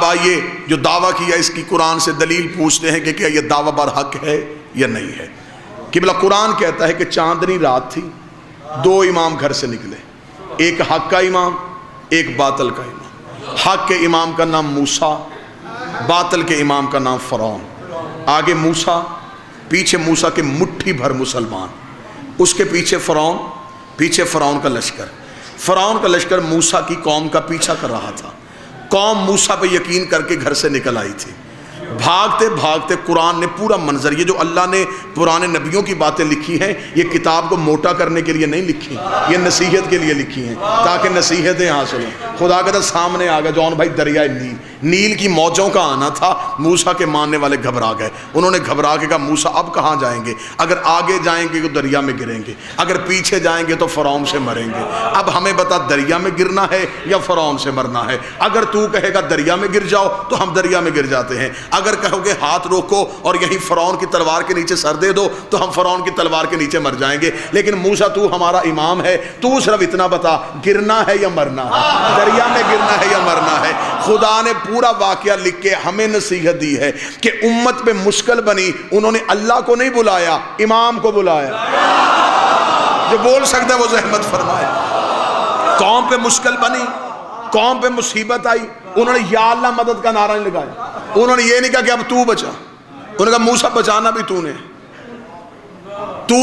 اب آئیے جو دعویٰ کیا اس کی قرآن سے دلیل پوچھتے ہیں کہ کیا یہ دعویٰ برحق ہے یا نہیں ہے۔ قبلہ قرآن کہتا ہے کہ چاندنی رات تھی، دو امام گھر سے نکلے، ایک حق کا امام، ایک باطل کا امام۔ حق کے امام کا نام موسیٰ، باطل کے امام کا نام فرعون۔ آگے موسیٰ، پیچھے موسیٰ کے مٹھی بھر مسلمان، اس کے پیچھے فرعون، پیچھے فرعون کا لشکر۔ فرعون کا لشکر موسیٰ کی قوم کا پیچھا کر رہا تھا۔ قوم موسیٰ پہ یقین کر کے گھر سے نکل آئی تھی۔ بھاگتے بھاگتے قرآن نے پورا منظر، یہ جو اللہ نے پرانے نبیوں کی باتیں لکھی ہیں، یہ کتاب کو موٹا کرنے کے لیے نہیں لکھی، یہ نصیحت کے لیے لکھی ہیں تاکہ نصیحتیں حاصل ہوں۔ خدا کا سامنے آ گیا جون بھائی دریائے نیل کی موجوں کا آنا تھا، موسیٰ کے ماننے والے گھبرا گئے۔ انہوں نے گھبرا کے کہا موسیٰ اب کہاں جائیں گے؟ اگر آگے جائیں گے تو دریا میں گریں گے، اگر پیچھے جائیں گے تو فرعون سے مریں گے۔ اب ہمیں بتا دریا میں گرنا ہے یا فرعون سے مرنا ہے؟ اگر تو کہے گا دریا میں گر جاؤ تو ہم دریا میں گر جاتے ہیں، اگر کہو گے ہاتھ روکو اور یہیں فرعون کی تلوار کے نیچے سر دے دو تو ہم فرعون کی تلوار کے نیچے مر جائیں گے۔ لیکن موسیٰ تو ہمارا امام ہے، تو صرف اتنا بتا گرنا ہے یا مرنا ہے، دریا میں گرنا ہے یا مرنا ہے۔ خدا نے پورا واقعہ لکھ کے ہمیں نصیحت دی ہے کہ امت پہ مشکل بنی، انہوں نے اللہ کو نہیں بلایا، امام کو بلایا۔ جو بول سکتا ہے وہ زحمت فرمائے۔ قوم پہ مشکل بنی، قوم پہ مصیبت آئی، انہوں نے یا اللہ مدد کا نعرہ نہیں لگایا، انہوں نے یہ نہیں کہا کہ اب تو بچا، انہوں نے کہا موسیٰ بچانا بھی تو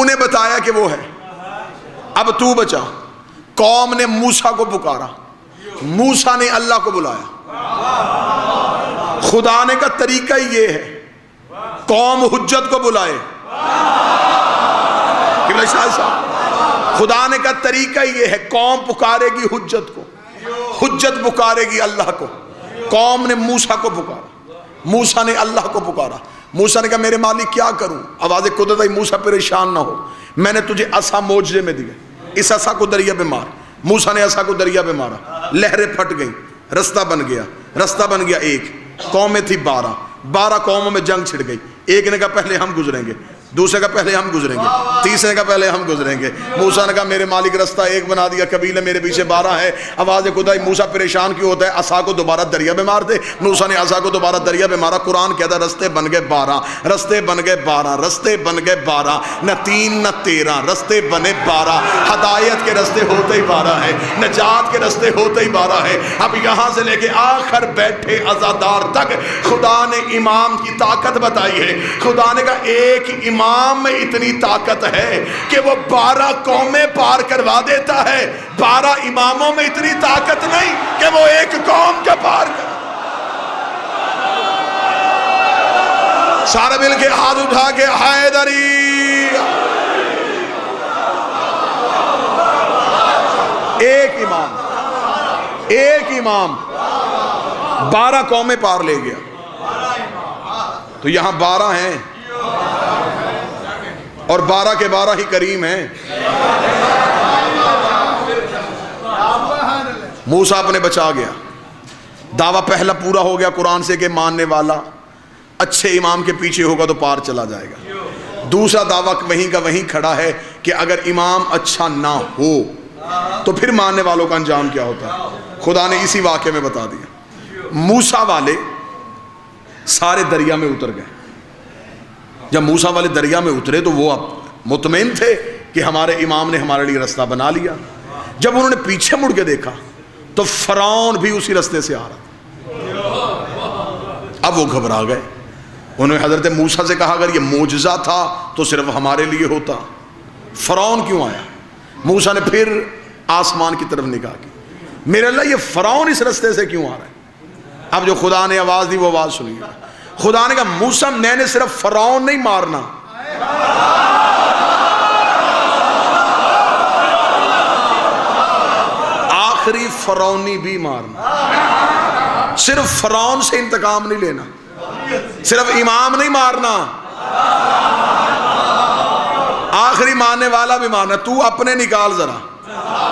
نے بتایا کہ وہ ہے، اب تو بچا۔ قوم نے موسیٰ کو پکارا، موسیٰ نے اللہ کو بلایا۔ خدا نے کا طریقہ ہی یہ ہے، قوم حجت کو بلائے۔ خدا نے کا طریقہ ہی یہ ہے، قوم پکارے گی حجت کو، حجت پکارے گی اللہ کو۔ قوم نے موسیٰ کو پکارا، موسیٰ نے اللہ کو پکارا۔ موسیٰ نے کہا میرے مالک کیا کروں؟ آواز قدرت آئی، موسیٰ پریشان نہ ہو، میں نے تجھے عصا معجزے میں دیا، اس عصا کو دریا پہ مار۔ موسیٰ نے عصا کو دریا پہ مارا، لہریں پھٹ گئیں، رستہ بن گیا، رستہ بن گیا ایک، قومیں تھی 12 قوموں میں جنگ چھڑ گئی۔ ایک نے کہا پہلے ہم گزریں گے، دوسرے کا پہلے ہم گزریں گے، تیسرے کا پہلے ہم گزریں گے۔ موسیٰ نے کہا میرے مالک رستہ ایک بنا دیا، قبیلے میرے پیچھے 12 ہے۔ آواز خدا، موسیٰ پریشان کیوں ہوتا ہے؟ عصا کو دوبارہ دریا میں مار دے۔ موسیٰ نے عصا کو دوبارہ دریا میں مارا۔ قرآن کہتا ہے رستے بن گئے 12، رستے بن گئے 12، رستے بن گئے 12، نہ 3 نہ 13، رستے بنے 12۔ ہدایت کے رستے ہوتے ہی 12 ہے، نجات کے رستے ہوتے ہی 12 ہے۔ اب یہاں سے لے کے آخر بیٹھے عزادار تک خدا نے امام کی طاقت بتائی ہے۔ خدا نے کہا ایک امام میں اتنی طاقت ہے کہ وہ 12 قومیں پار کروا دیتا ہے، 12 اماموں میں اتنی طاقت نہیں کہ وہ ایک قوم کے پار کر۔ سارے مل کے ہاتھ اٹھا کے حیدری۔ ایک امام 12 قومیں پار لے گیا۔ تو یہاں 12 ہیں اور 12 کے 12 ہی کریم ہیں۔ موسیٰ اپنے بچا گیا، دعویٰ پہلا پورا ہو گیا قرآن سے کہ ماننے والا اچھے امام کے پیچھے ہوگا تو پار چلا جائے گا۔ دوسرا دعویٰ وہیں کا وہیں کھڑا ہے کہ اگر امام اچھا نہ ہو تو پھر ماننے والوں کا انجام کیا ہوتا ہے؟ خدا نے اسی واقعے میں بتا دیا۔ موسیٰ والے سارے دریا میں اتر گئے۔ جب موسیٰ والے دریا میں اترے تو وہ اب مطمئن تھے کہ ہمارے امام نے ہمارے لیے رستہ بنا لیا۔ جب انہوں نے پیچھے مڑ کے دیکھا تو فرعون بھی اسی رستے سے آ رہا۔ اب وہ گھبرا گئے۔ انہوں نے حضرت موسیٰ سے کہا اگر یہ معجزہ تھا تو صرف ہمارے لیے ہوتا، فرعون کیوں آیا؟ موسیٰ نے پھر آسمان کی طرف نگاہ کی، میرے اللہ یہ فرعون اس رستے سے کیوں آ رہا ہے؟ اب جو خدا نے آواز دی وہ آواز سنیے۔ خدا نے کہا موسیٰ میں نے صرف فرعون نہیں مارنا، آخری فرعونی بھی مارنا۔ صرف فرعون سے انتقام نہیں لینا، صرف امام نہیں مارنا، آخری ماننے والا بھی مارنا۔ تو اپنے نکال ذرا،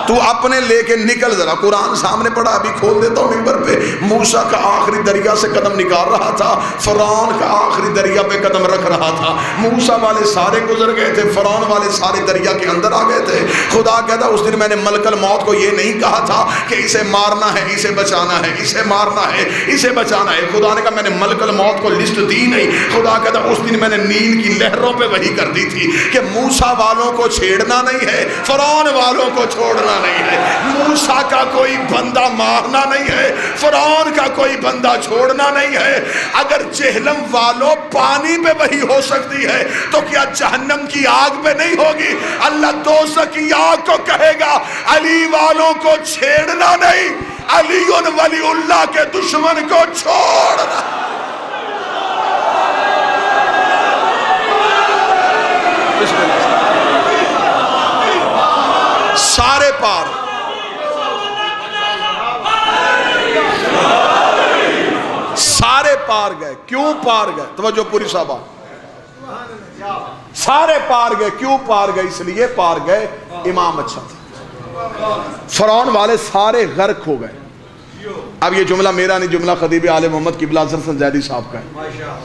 تو اپنے لے کے نکل ذرا. قرآن سامنے پڑھا, ابھی کھول دیتا ہوں ممبر پہ. موسیٰ کا آخری دریا سے قدم نکال رہا تھا, فرعون کا آخری دریا پہ قدم رکھ رہا تھا. موسیٰ والے سارے گزر گئے تھے, فرعون والے سارے دریا کے اندر آ گئے تھے. خدا کہتا اس دن میں نے ملک الموت کو یہ نہیں کہا تھا کہ اسے مارنا ہے, اسے بچانا ہے, اسے مارنا ہے, اسے بچانا ہے. خدا نے کہا میں نے ملک الموت کو لسٹ دی نہیں. خدا کہتا اس دن میں نے نیل کی لہروں پہ وحی کر دی تھی کہ موسیٰ والوں کو چھیڑنا نہیں ہے, فرعون والوں کو چھوڑنا نہیں ہے. موسیٰ کا کوئی بندہ مارنا نہیں ہے, فرعون کا کوئی بندہ چھوڑنا نہیں ہے. اگر جہنم والوں پانی پہ وحی ہو سکتی ہے تو کیا جہنم کی آگ پہ نہیں ہوگی؟ اللہ دوزخ کی آگ کو کہے گا علی والوں کو چھیڑنا نہیں, علی ولی اللہ کے دشمن کو چھوڑنا. سارے پار, سارے پار گئے. کیوں پار گئے؟ توجہ پوری صحابہ. سارے پار گئے. کیوں پار گئے؟ اس لیے پار گئے امام اچھا تھا. فرعون والے سارے غرق ہو گئے. اب یہ جملہ میرا نہیں, جملہ خطیب عالم محمد قبلہ اظہر سنجیدی صاحب کا ہے.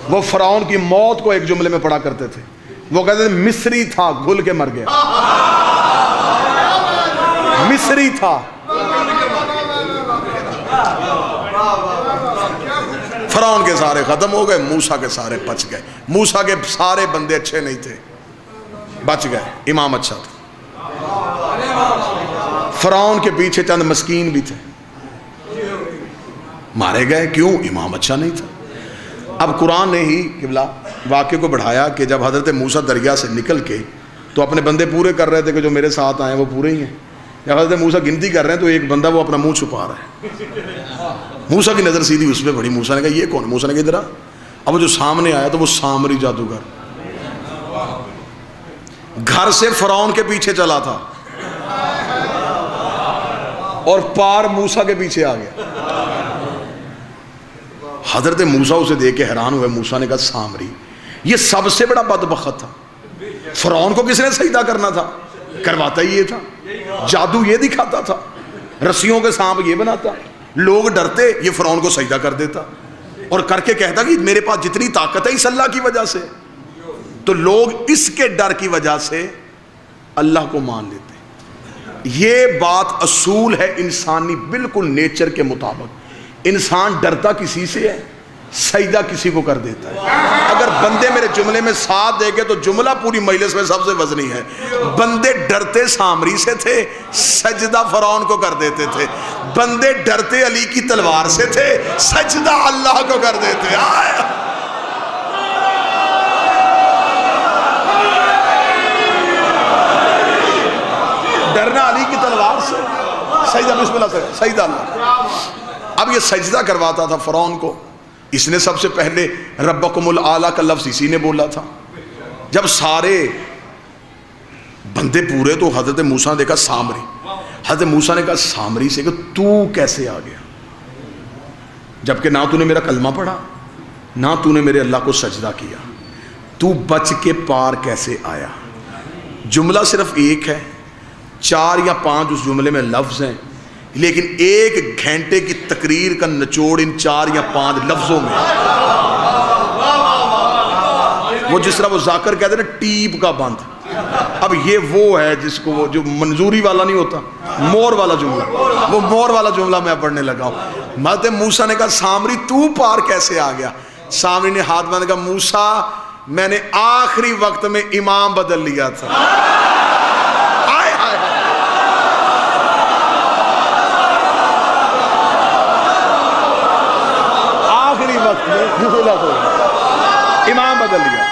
وہ فرعون کی موت کو ایک جملے میں پڑھا کرتے تھے. وہ کہتے تھے مصری تھا گھل کے مر گیا. مصری تھا. فرعون کے سارے ختم ہو گئے, موسیٰ کے سارے بچ گئے. موسیٰ کے سارے بندے اچھے نہیں تھے, بچ گئے. امام اچھا تھا. فرعون کے پیچھے چند مسکین بھی تھے, مارے گئے. کیوں؟ امام اچھا نہیں تھا. اب قرآن نے ہی قبلہ واقعے کو بڑھایا کہ جب حضرت موسیٰ دریا سے نکل کے تو اپنے بندے پورے کر رہے تھے کہ جو میرے ساتھ آئے وہ پورے ہی ہیں. جب حضرت موسیٰ گنتی کر رہے ہیں تو ایک بندہ وہ اپنا منہ چھپا رہا ہے. موسیٰ کی نظر سیدھی اس پہ پڑی. موسیٰ نے کہا یہ کون؟ موسیٰ نے کہا ادھر آ. اب وہ جو سامنے آیا تو وہ سامری جادوگر گھر سے فرعون کے پیچھے چلا تھا اور پار موسیٰ کے پیچھے آ گیا. حضرت موسیٰ اسے دیکھ کے حیران ہوئے. موسیٰ نے کہا سامری. یہ سب سے بڑا بدبخت تھا. فرعون کو کس نے سجدہ کرنا تھا؟ کرواتا ہی یہ تھا. جادو یہ دکھاتا تھا, رسیوں کے سانپ یہ بناتا. لوگ ڈرتے, یہ فرعون کو سجدہ کر دیتا اور کر کے کہتا کہ میرے پاس جتنی طاقت ہے اس اللہ کی وجہ سے. تو لوگ اس کے ڈر کی وجہ سے اللہ کو مان لیتے. یہ بات اصول ہے انسانی, بالکل نیچر کے مطابق. انسان ڈرتا کسی سے ہے, سجدہ کسی کو کر دیتا ہے. اگر بندے میرے جملے میں ساتھ دے گے تو جملہ پوری مجلس میں سب سے وزنی ہے. بندے ڈرتے سامری سے تھے, سجدہ فرعون کو کر دیتے تھے. بندے ڈرتے علی کی تلوار سے تھے, سجدہ اللہ کو کر دیتے. ڈرنا علی کی تلوار سے, سجدہ بسم اللہ سے, سجدہ اللہ. اب یہ سجدہ کرواتا تھا فرعون کو. اس نے سب سے پہلے ربکم الاعلیٰ کا لفظ اسی نے بولا تھا. جب سارے بندے پورے تو حضرت موسیٰ نے دیکھا سامری. حضرت موسیٰ نے کہا سامری سے کہ تو کیسے آ گیا, جبکہ نہ تو نے میرا کلمہ پڑھا نہ تو نے میرے اللہ کو سجدہ کیا, تو بچ کے پار کیسے آیا؟ جملہ صرف ایک ہے, 4 یا 5 اس جملے میں لفظ ہیں, لیکن 1 گھنٹے کی تقریر کا نچوڑ ان 4 یا 5 لفظوں میں. وہ جس طرح وہ ذاکر کہتے ہیں نا ٹیپ کا بند. اب یہ وہ ہے جس کو وہ جو منظوری والا نہیں ہوتا, مور والا جملہ, وہ مور والا جملہ میں پڑھنے لگا ہوں. حضرت موسیٰ نے کہا سامری تو پار کیسے آ گیا؟ سامری نے ہاتھ باندھ کہا موسیٰ میں نے آخری وقت میں امام بدل لیا تھا. آخری وقت میں امام بدل لیا.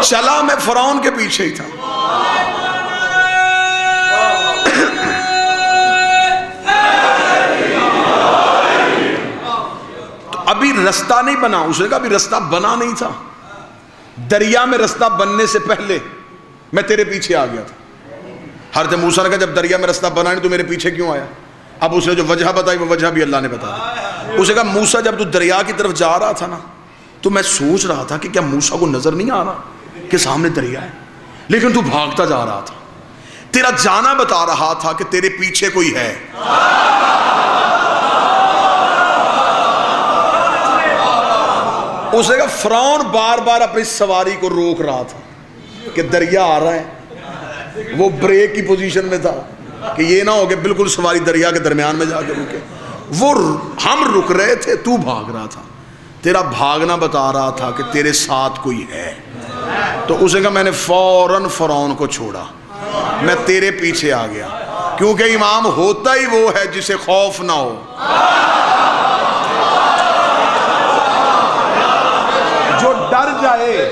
چلا میں فرعون کے پیچھے ہی تھا. تو ابھی رستہ نہیں بنا. اس نے کہا ابھی رستہ بنا نہیں تھا. دریا میں رستہ بننے سے پہلے میں تیرے پیچھے آ گیا تھا. حضرت موسیٰ نے کہا جب دریا میں رستہ بنا نہیں تو میرے پیچھے کیوں آیا؟ اب اس نے جو وجہ بتائی وہ وجہ بھی اللہ نے بتا دی. اس نے کہا موسیٰ جب تو دریا کی طرف جا رہا تھا نا تو میں سوچ رہا تھا کہ کیا موسیٰ کو نظر نہیں آ رہا کہ سامنے دریا ہے، لیکن تو بھاگتا جا رہا تھا، تیرا جانا بتا رہا تھا کہ تیرے پیچھے کوئی ہے۔ اس نے کہا فرعون بار بار اپنی سواری کو روک رہا تھا کہ دریا آ رہا ہے، وہ بریک کی پوزیشن میں تھا کہ یہ نہ ہو کہ بالکل سواری دریا کے درمیان میں جا کے رکے۔ وہ ہم رک رہے تھے، تو بھاگ رہا تھا، تیرا بھاگنا بتا رہا تھا کہ تیرے ساتھ کوئی ہے۔ تو اس نے کہا میں نے فوراً فرعون کو چھوڑا، میں تیرے پیچھے آ گیا، کیونکہ امام ہوتا ہی وہ ہے جسے خوف نہ ہو، جو ڈر جائے۔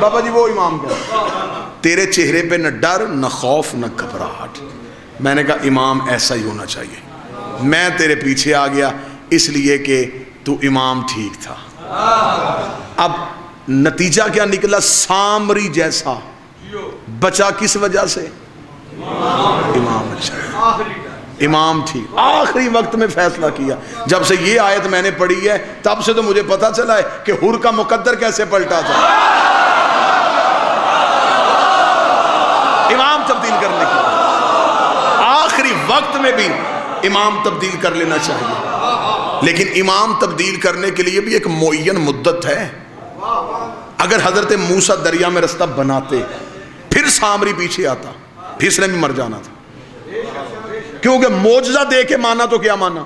بابا جی وہ امام کیا، تیرے چہرے پہ نہ ڈر نہ خوف نہ گھبراہٹ۔ میں نے کہا امام ایسا ہی ہونا چاہیے، میں تیرے پیچھے آ گیا اس لیے کہ تو امام ٹھیک تھا۔ اب نتیجہ کیا نکلا؟ سامری جیسا بچا کس وجہ سے؟ امام اچھا، امام ٹھیک، آخری وقت میں فیصلہ کیا۔ جب سے یہ آیت میں نے پڑھی ہے تب سے تو مجھے پتا چلا ہے کہ حر کا مقدر کیسے پلٹا تھا، امام تبدیل کرنے کی، آخری وقت میں بھی امام تبدیل کر لینا چاہیے، لیکن امام تبدیل کرنے کے لیے بھی ایک معین مدت ہے۔ اگر حضرت موسیٰ دریا میں رستہ بناتے پھر سامری پیچھے آتا، پھر اس نے بھی مر جانا تھا، کیونکہ معجزہ دے کے مانا تو کیا مانا؟